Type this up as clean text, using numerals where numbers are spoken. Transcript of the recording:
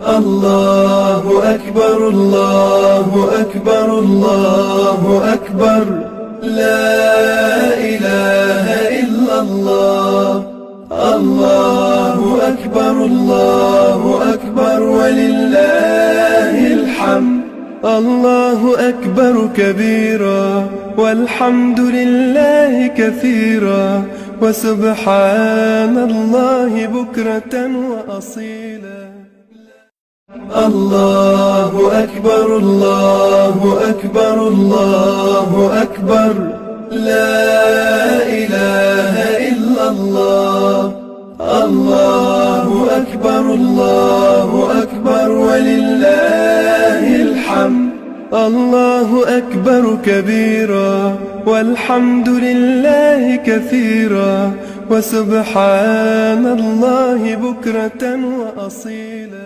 الله أكبر الله أكبر الله أكبر، لا إله إلا الله. الله أكبر الله أكبر ولله الحمد. الله أكبر كبيرا والحمد لله كثيرا، وسبحان الله بكرة وأصيلا. الله أكبر الله أكبر الله أكبر، لا إله إلا الله. الله أكبر ولله الحمد. الله أكبر كبيرا والحمد لله كثيرا، وسبحان الله بكرة وأصيلا.